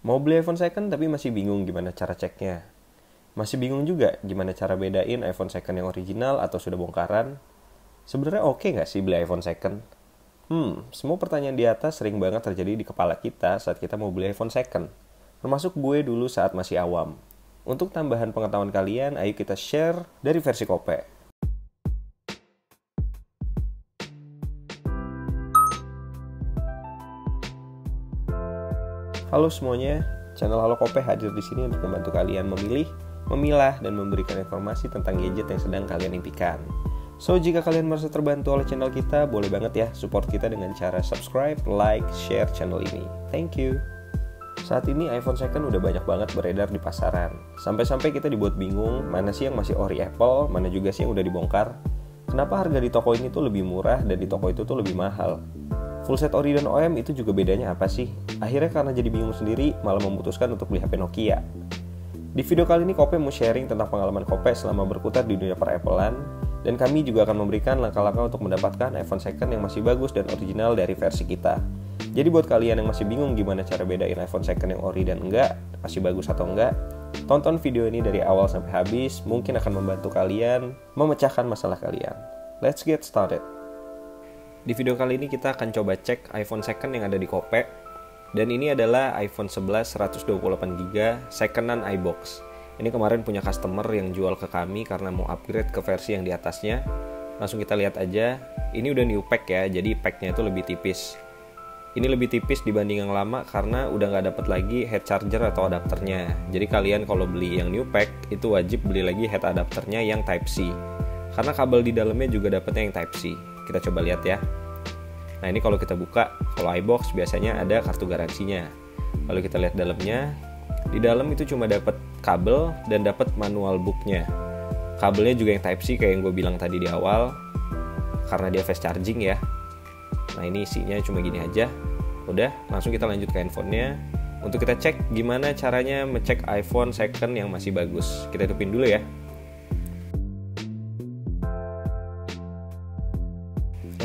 Mau beli iPhone second tapi masih bingung gimana cara ceknya. Masih bingung juga gimana cara bedain iPhone second yang original atau sudah bongkaran. Sebenarnya oke nggak sih beli iPhone second? Semua pertanyaan di atas sering banget terjadi di kepala kita saat kita mau beli iPhone second. Termasuk gue dulu saat masih awam. Untuk tambahan pengetahuan kalian, ayo kita share dari versi Kope. Halo semuanya, channel Halo Kope hadir di sini untuk membantu kalian memilih, memilah, dan memberikan informasi tentang gadget yang sedang kalian impikan. So, jika kalian merasa terbantu oleh channel kita, boleh banget ya support kita dengan cara subscribe, like, share channel ini. Thank you. Saat ini iPhone second udah banyak banget beredar di pasaran. Sampai-sampai kita dibuat bingung, mana sih yang masih ori Apple, mana juga sih yang udah dibongkar. Kenapa harga di toko ini tuh lebih murah dan di toko itu tuh lebih mahal? Full set ori dan OEM itu juga bedanya apa sih? Akhirnya karena jadi bingung sendiri, malah memutuskan untuk beli HP Nokia. Di video kali ini Kope mau sharing tentang pengalaman Kope selama berkutat di dunia per-Applean. Dan kami juga akan memberikan langkah-langkah untuk mendapatkan iPhone second yang masih bagus dan original dari versi kita. Jadi buat kalian yang masih bingung gimana cara bedain iPhone second yang ori dan enggak, masih bagus atau enggak, tonton video ini dari awal sampai habis, mungkin akan membantu kalian memecahkan masalah kalian. Let's get started. Di video kali ini kita akan coba cek iPhone second yang ada di Kope. Dan ini adalah iPhone 11 128GB secondan iBox. Ini kemarin punya customer yang jual ke kami karena mau upgrade ke versi yang di atasnya. Langsung kita lihat aja. Ini udah new pack ya, jadi packnya itu lebih tipis. Ini lebih tipis dibanding yang lama karena udah nggak dapet lagi head charger atau adapternya. Jadi kalian kalau beli yang new pack itu wajib beli lagi head adapternya yang Type-C. Karena kabel di dalamnya juga dapetnya yang Type-C. Kita coba lihat ya. Nah ini kalau kita buka, kalau iBox biasanya ada kartu garansinya. Lalu kita lihat dalamnya. Di dalam itu cuma dapat kabel dan dapat manual booknya. Kabelnya juga yang Type-C kayak yang gue bilang tadi di awal, karena dia fast charging ya. Nah ini isinya cuma gini aja. Udah, langsung kita lanjut ke handphonenya. Untuk kita cek gimana caranya ngecek iPhone second yang masih bagus. Kita hidupin dulu ya.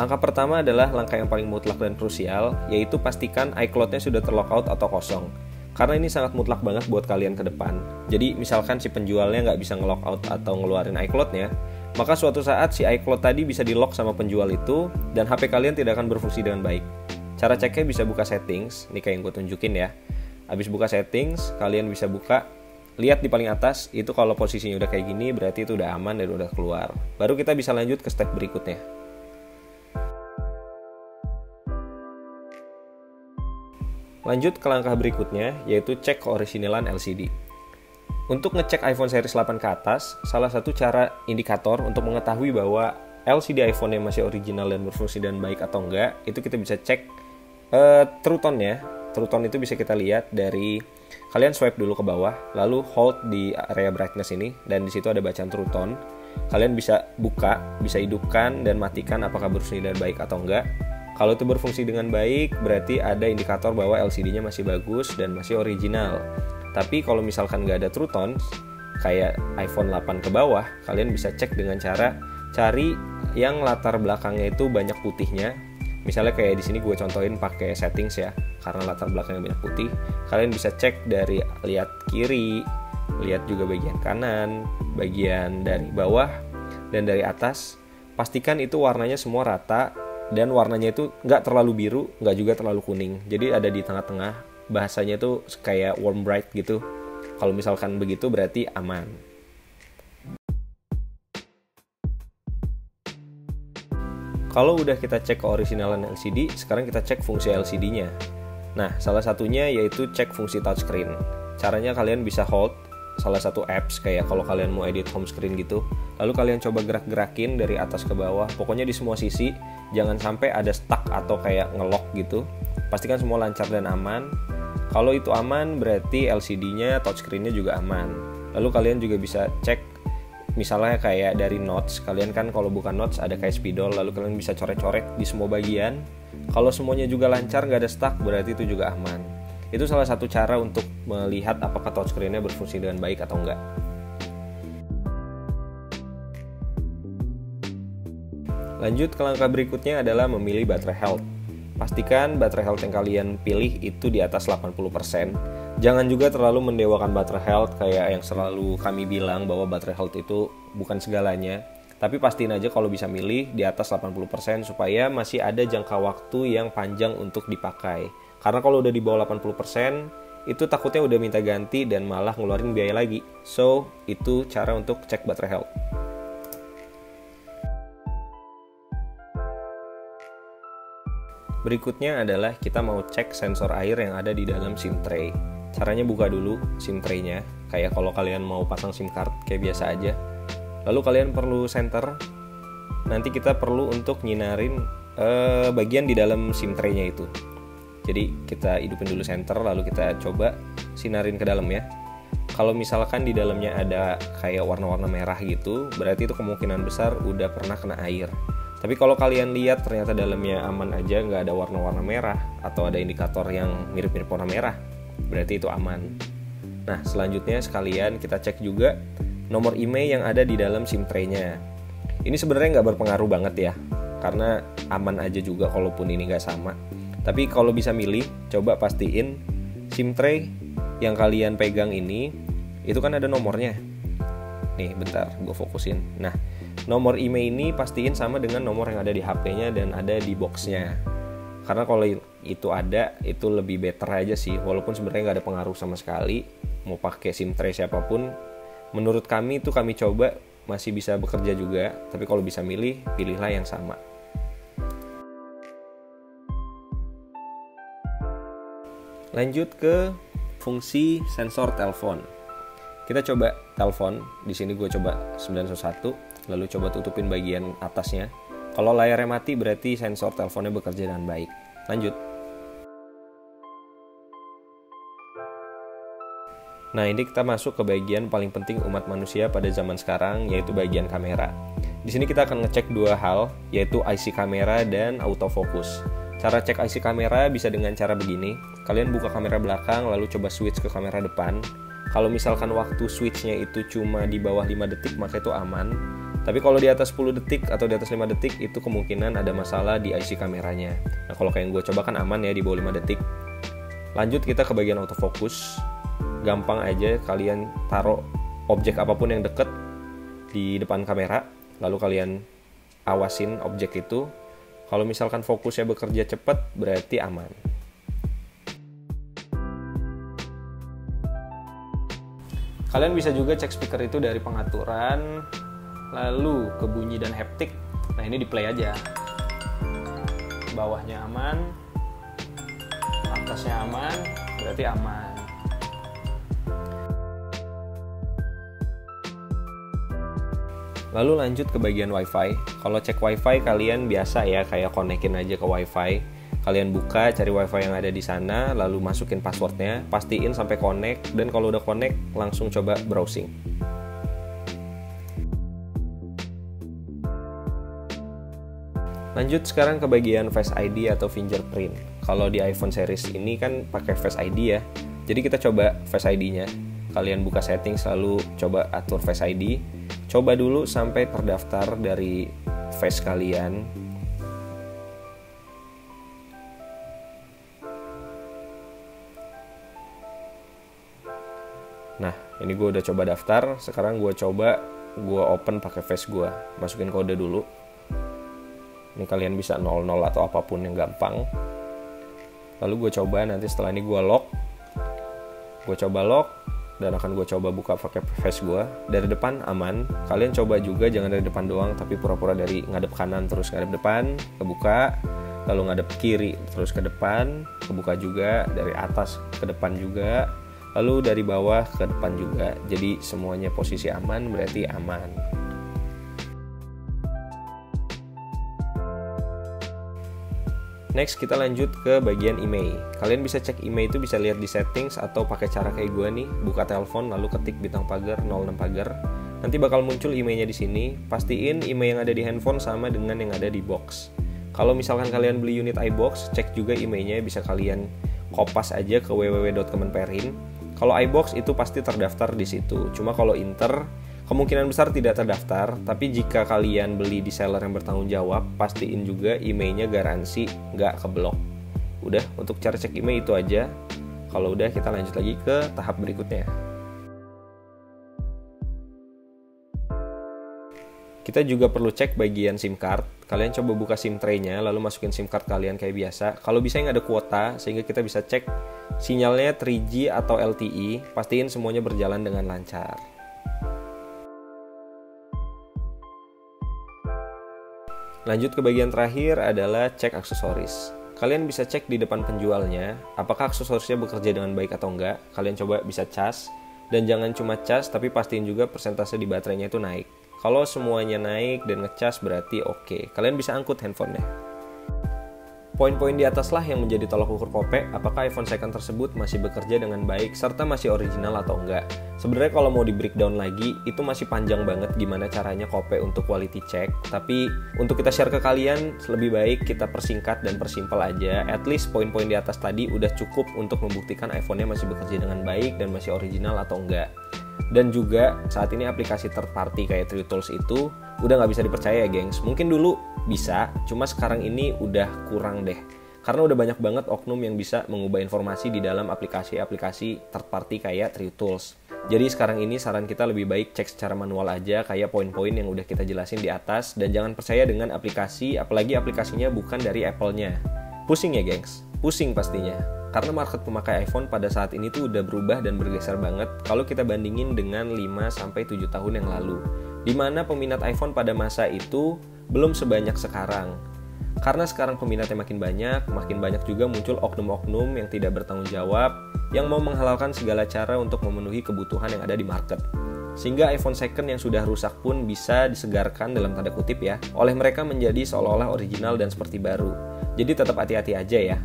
Langkah pertama adalah langkah yang paling mutlak dan krusial, yaitu pastikan iCloud-nya sudah terlockout atau kosong. Karena ini sangat mutlak banget buat kalian ke depan. Jadi misalkan si penjualnya nggak bisa nge-lockout atau ngeluarin iCloud-nya, maka suatu saat si iCloud tadi bisa di-lock sama penjual itu, dan HP kalian tidak akan berfungsi dengan baik. Cara ceknya bisa buka settings, ini kayak yang gue tunjukin ya. Habis buka settings, kalian bisa buka, lihat di paling atas, itu kalau posisinya udah kayak gini, berarti itu udah aman dan udah keluar. Baru kita bisa lanjut ke step berikutnya. Lanjut ke langkah berikutnya, yaitu cek keoriginalan LCD. Untuk ngecek iPhone series 8 ke atas, salah satu cara indikator untuk mengetahui bahwa LCD iPhone yang masih original dan berfungsi dan baik atau enggak, itu kita bisa cek True Tone ya. True Tone itu bisa kita lihat dari kalian swipe dulu ke bawah, lalu hold di area brightness ini, dan di situ ada bacaan True Tone. Kalian bisa buka, bisa hidupkan dan matikan apakah berfungsi dan baik atau enggak. Kalau itu berfungsi dengan baik, berarti ada indikator bahwa LCD-nya masih bagus dan masih original. Tapi kalau misalkan nggak ada True Tone, kayak iPhone 8 ke bawah, kalian bisa cek dengan cara cari yang latar belakangnya itu banyak putihnya. Misalnya kayak di sini gue contohin pakai settings ya, karena latar belakangnya banyak putih. Kalian bisa cek dari lihat kiri, lihat juga bagian kanan, bagian dari bawah, dan dari atas. Pastikan itu warnanya semua rata. Dan warnanya itu nggak terlalu biru, nggak juga terlalu kuning. Jadi ada di tengah-tengah, bahasanya itu kayak warm bright gitu. Kalau misalkan begitu berarti aman. Kalau udah kita cek keoriginalan LCD, sekarang kita cek fungsi LCD-nya. Nah, salah satunya yaitu cek fungsi touchscreen. Caranya kalian bisa hold salah satu apps kayak kalau kalian mau edit home screen gitu, lalu kalian coba gerak-gerakin dari atas ke bawah, pokoknya di semua sisi, jangan sampai ada stuck atau kayak ngelock gitu. Pastikan semua lancar dan aman. Kalau itu aman berarti LCD-nya, touchscreen-nya juga aman. Lalu kalian juga bisa cek misalnya kayak dari notes, kalian kan kalau bukan notes ada kayak spidol, lalu kalian bisa coret-coret di semua bagian. Kalau semuanya juga lancar, nggak ada stuck, berarti itu juga aman. Itu salah satu cara untuk melihat apakah touchscreen-nya berfungsi dengan baik atau enggak. Lanjut ke langkah berikutnya adalah memilih baterai health. Pastikan baterai health yang kalian pilih itu di atas 80%. Jangan juga terlalu mendewakan baterai health kayak yang selalu kami bilang bahwa baterai health itu bukan segalanya. Tapi pastiin aja kalau bisa milih di atas 80% supaya masih ada jangka waktu yang panjang untuk dipakai. Karena kalau udah di bawah 80%, itu takutnya udah minta ganti dan malah ngeluarin biaya lagi. So, itu cara untuk cek baterai health. Berikutnya adalah kita mau cek sensor air yang ada di dalam SIM tray. Caranya buka dulu SIM tray-nya, kayak kalau kalian mau pasang SIM card kayak biasa aja. Lalu kalian perlu senter. Nanti kita perlu untuk nyinarin bagian di dalam SIM tray-nya itu. Jadi kita hidupin dulu senter, lalu kita coba sinarin ke dalam ya. Kalau misalkan di dalamnya ada kayak warna-warna merah gitu, berarti itu kemungkinan besar udah pernah kena air. Tapi kalau kalian lihat ternyata dalamnya aman aja, nggak ada warna-warna merah atau ada indikator yang mirip-mirip warna merah, berarti itu aman. Nah, selanjutnya sekalian kita cek juga nomor IMEI yang ada di dalam SIM tray-nya. Ini sebenarnya nggak berpengaruh banget ya, karena aman aja juga kalaupun ini nggak sama. Tapi kalau bisa milih, coba pastiin SIM tray yang kalian pegang ini, itu kan ada nomornya. Nih, bentar, gue fokusin. Nah, nomor IMEI ini pastiin sama dengan nomor yang ada di HP-nya dan ada di box-nya. Karena kalau itu ada, itu lebih better aja sih. Walaupun sebenarnya nggak ada pengaruh sama sekali. Mau pakai SIM tray siapapun, menurut kami itu kami coba masih bisa bekerja juga. Tapi kalau bisa milih, pilihlah yang sama. Lanjut ke fungsi sensor telepon. Kita coba telepon. Di sini gue coba 911, lalu coba tutupin bagian atasnya. Kalau layarnya mati berarti sensor teleponnya bekerja dengan baik. Lanjut. Nah, ini kita masuk ke bagian paling penting umat manusia pada zaman sekarang, yaitu bagian kamera. Di sini kita akan ngecek dua hal, yaitu IC kamera dan autofocus. Cara cek IC kamera bisa dengan cara begini. Kalian buka kamera belakang, lalu coba switch ke kamera depan. Kalau misalkan waktu switchnya itu cuma di bawah 5 detik, maka itu aman. Tapi kalau di atas 10 detik atau di atas 5 detik, itu kemungkinan ada masalah di IC kameranya. Nah, kalau kayak yang gue coba kan aman ya di bawah 5 detik. Lanjut kita ke bagian autofocus. Gampang aja, kalian taruh objek apapun yang deket di depan kamera, lalu kalian awasin objek itu. Kalau misalkan fokusnya bekerja cepat, berarti aman. Kalian bisa juga cek speaker itu dari pengaturan, lalu ke bunyi dan haptik. Nah, ini di play aja. Bawahnya aman, atasnya aman, berarti aman. Lalu lanjut ke bagian WiFi. Kalau cek WiFi kalian biasa ya, kayak konekin aja ke WiFi. Kalian buka, cari WiFi yang ada di sana, lalu masukin passwordnya, pastiin sampai connect, dan kalau udah connect, langsung coba browsing. Lanjut sekarang ke bagian Face ID atau fingerprint. Kalau di iPhone series ini kan pakai Face ID ya. Jadi kita coba Face ID-nya. Kalian buka settings, lalu coba atur Face ID. Coba dulu sampai terdaftar dari face kalian. Nah, ini gue udah coba daftar. Sekarang gue coba gue open pakai face gue. Masukin kode dulu. Ini kalian bisa 00 atau apapun yang gampang. Lalu gue coba, nanti setelah ini gue lock. Gue coba lock. Dan akan gue coba buka pakai face gue. Dari depan aman. Kalian coba juga jangan dari depan doang, tapi pura-pura dari ngadep kanan terus ngadep depan, kebuka. Lalu ngadep kiri terus ke depan, kebuka juga. Dari atas ke depan juga. Lalu dari bawah ke depan juga. Jadi semuanya posisi aman, berarti aman. Next kita lanjut ke bagian IMEI. Kalian bisa cek IMEI itu bisa lihat di settings atau pakai cara kayak gue nih, buka telepon lalu ketik bintang pagar 06 pagar. Nanti bakal muncul IMEI-nya di sini. Pastiin IMEI yang ada di handphone sama dengan yang ada di box. Kalau misalkan kalian beli unit iBox, cek juga IMEI-nya, bisa kalian kopas aja ke www.kemenperin. Kalau iBox itu pasti terdaftar di situ. Cuma kalau Inter kemungkinan besar tidak terdaftar, tapi jika kalian beli di seller yang bertanggung jawab, pastiin juga IMEI-nya garansi nggak keblok. Udah, untuk cara cek IMEI itu aja. Kalau udah, kita lanjut lagi ke tahap berikutnya. Kita juga perlu cek bagian SIM card. Kalian coba buka SIM tray-nya, lalu masukin SIM card kalian kayak biasa. Kalau bisa yang ada kuota, sehingga kita bisa cek sinyalnya 3G atau LTE. Pastiin semuanya berjalan dengan lancar. Lanjut ke bagian terakhir adalah cek aksesoris. Kalian bisa cek di depan penjualnya, apakah aksesorisnya bekerja dengan baik atau enggak. Kalian coba bisa cas, dan jangan cuma cas, tapi pastiin juga persentase di baterainya itu naik. Kalau semuanya naik dan ngecas berarti oke. Kalian bisa angkut handphonenya. Poin-poin di atas lah yang menjadi tolak ukur Kopek apakah iPhone second tersebut masih bekerja dengan baik serta masih original atau enggak. Sebenarnya kalau mau di breakdown lagi, itu masih panjang banget gimana caranya Kopek untuk quality check. Tapi untuk kita share ke kalian, lebih baik kita persingkat dan persimpel aja. At least poin-poin di atas tadi udah cukup untuk membuktikan iPhone-nya masih bekerja dengan baik dan masih original atau enggak. Dan juga saat ini aplikasi third party kayak TrueTools itu udah nggak bisa dipercaya ya gengs. Mungkin dulu bisa, cuma sekarang ini udah kurang deh. Karena udah banyak banget oknum yang bisa mengubah informasi di dalam aplikasi-aplikasi third party kayak TrueTools. Jadi sekarang ini saran kita lebih baik cek secara manual aja kayak poin-poin yang udah kita jelasin di atas. Dan jangan percaya dengan aplikasi, apalagi aplikasinya bukan dari Apple-nya. Pusing ya gengs, pusing pastinya. Karena market pemakai iPhone pada saat ini tuh udah berubah dan bergeser banget kalau kita bandingin dengan 5-7 tahun yang lalu. Dimana peminat iPhone pada masa itu belum sebanyak sekarang. Karena sekarang peminatnya makin banyak juga muncul oknum-oknum yang tidak bertanggung jawab, yang mau menghalalkan segala cara untuk memenuhi kebutuhan yang ada di market. Sehingga iPhone second yang sudah rusak pun bisa disegarkan dalam tanda kutip ya, oleh mereka menjadi seolah-olah original dan seperti baru. Jadi tetap hati-hati aja ya.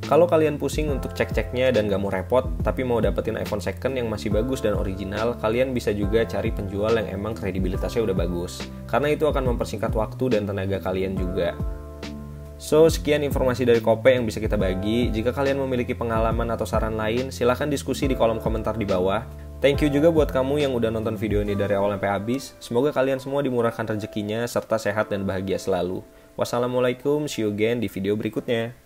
Kalau kalian pusing untuk cek-ceknya dan gak mau repot, tapi mau dapetin iPhone second yang masih bagus dan original, kalian bisa juga cari penjual yang emang kredibilitasnya udah bagus. Karena itu akan mempersingkat waktu dan tenaga kalian juga. So, sekian informasi dari Kopek yang bisa kita bagi. Jika kalian memiliki pengalaman atau saran lain, silahkan diskusi di kolom komentar di bawah. Thank you juga buat kamu yang udah nonton video ini dari awal sampai habis. Semoga kalian semua dimurahkan rezekinya, serta sehat dan bahagia selalu. Wassalamualaikum, see you again di video berikutnya.